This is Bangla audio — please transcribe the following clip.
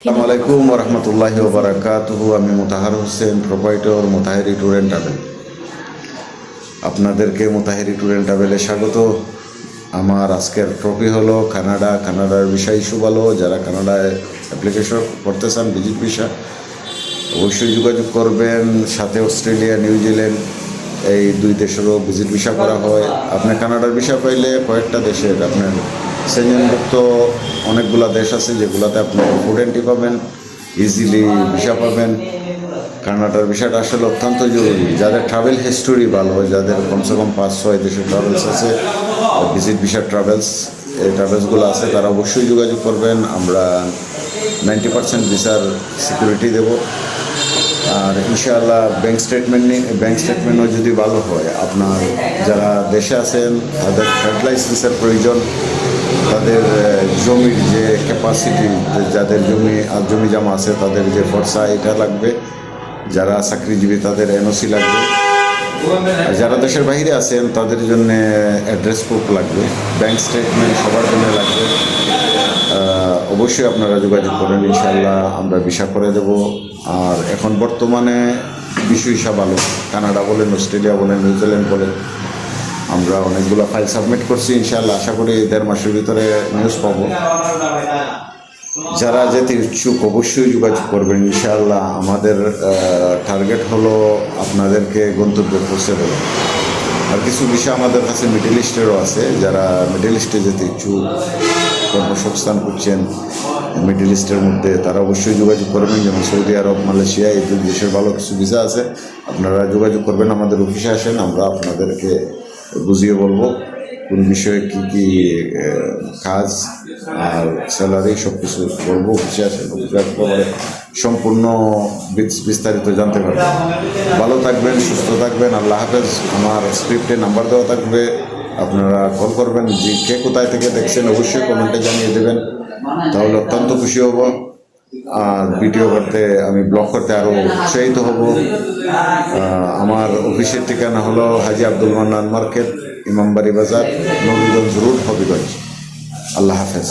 আসসালামু আলাইকুম ওয়া রাহমাতুল্লাহি ওয়া বারাকাতুহু। আমি Mutahar Hossain, proprietor Mutahari tour and travel. আপনাদেরকে মুতাহারি ট্যুর অ্যান্ড ট্রাভেলে স্বাগত। আমার আজকের টপিক হলো কানাডা। কানাডার ভিসা ইস্যু ভালো। যারা কানাডায় অ্যাপ্লিকেশন করতে চান ভিজিট ভিসা, অবশ্যই যোগাযোগ করবেন। সাথে অস্ট্রেলিয়া, নিউজিল্যান্ড এই দুই দেশেরও ভিজিট ভিসা করা হয়। আপনি কানাডার ভিসা পাইলে কয়েকটা দেশের আপনার সেঞ্জনভুক্ত অনেকগুলো দেশ আছে যেগুলোতে আপনি ফুড এন্ট্রি পাবেন, ইজিলি ভিসা পাবেন। কানাডার ভিসাটা আসলে অত্যন্ত জরুরি। যাদের ট্রাভেল হিস্টোরি ভালো, যাদের কমসে কম 5-6 দেশের ট্রাভেলস আছে, ভিজিট ভিসা ট্রাভেলস, এই ট্রাভেলসগুলো আছে, তারা অবশ্যই যোগাযোগ করবেন। আমরা 90% ভিসার সিকিউরিটি দেব। আর ইনশাআল্লাহ ব্যাংক স্টেটমেন্টও যদি ভালো হয়, আপনার যারা দেশে আছেন তাদের ট্রেড লাইসেন্সের প্রয়োজন, তাদের জমির যে ক্যাপাসিটি, যাদের জমি জমা আছে তাদের যে ফর্সা এটা লাগবে, যারা চাকরিজীবী তাদের এনওসি লাগবে, আর যারা দেশের বাইরে আছেন তাদের জন্য অ্যাড্রেস প্রুফ লাগবে, ব্যাংক স্টেটমেন্ট সবার জন্য লাগবে। অবশ্যই আপনারা যোগাযোগ করেন, ইনশাআল্লাহ আমরা ভিসা করে দেব। আর এখন বর্তমানে ভিসা ভালো, কানাডা বলেন, অস্ট্রেলিয়া বলেন, নিউজিল্যান্ড বলেন, আমরা অনেকগুলো ফাইল সাবমিট করছি। ইনশাআল্লাহ আশা করি 1.5 মাসের ভিতরে নিউজ পাবো। যারা যেতে ইচ্ছুক অবশ্যই যোগাযোগ করবেন। ইনশাআল্লাহ আমাদের টার্গেট হলো আপনাদেরকে গন্তব্যে পৌঁছে দেবো। আর কিছু বিষয় আমাদের কাছে মিডল ইস্টেরও আছে, যারা মিডল ইস্টে যেতে ইচ্ছুক, কর্মসংস্থান করছেন মিডল ইস্টের মধ্যে, তারা অবশ্যই যোগাযোগ করবেন। যেমন সৌদি আরব, মালয়েশিয়া, এই দুই দেশের ভালো কিছু ভিসা আছে, আপনারা যোগাযোগ করবেন। আমাদের অফিসে আসেন, আমরা আপনাদেরকে বুঝিয়ে বলবো কোন বিষয়ে কী কী কাজ আর স্যালারি সব কিছু বলবো। অফিসে আসেন, অফিসে আসতে পারে সম্পূর্ণ বিস্তারিত জানতে পারবেন। ভালো থাকবেন, সুস্থ থাকবেন। আল্লাহ হাফেজ। আমার স্ক্রিপ্টে নাম্বার দেওয়া থাকবে, আপনারা কল করবেন। যে কে কোথায় থেকে দেখছেন অবশ্যই কমেন্টে জানিয়ে দেবেন, তাহলে অত্যন্ত খুশি হব। আর ভিডিও করতে, আমি ব্লগ করতে আরও উৎসাহিত হব। আমার অফিসের ঠিকানা হলো হাজি আব্দুল মান্নান মার্কেট, ইমামবাড়ি বাজার, নবীগঞ্জ রোড, হবিগঞ্জ। আল্লাহ হাফেজ।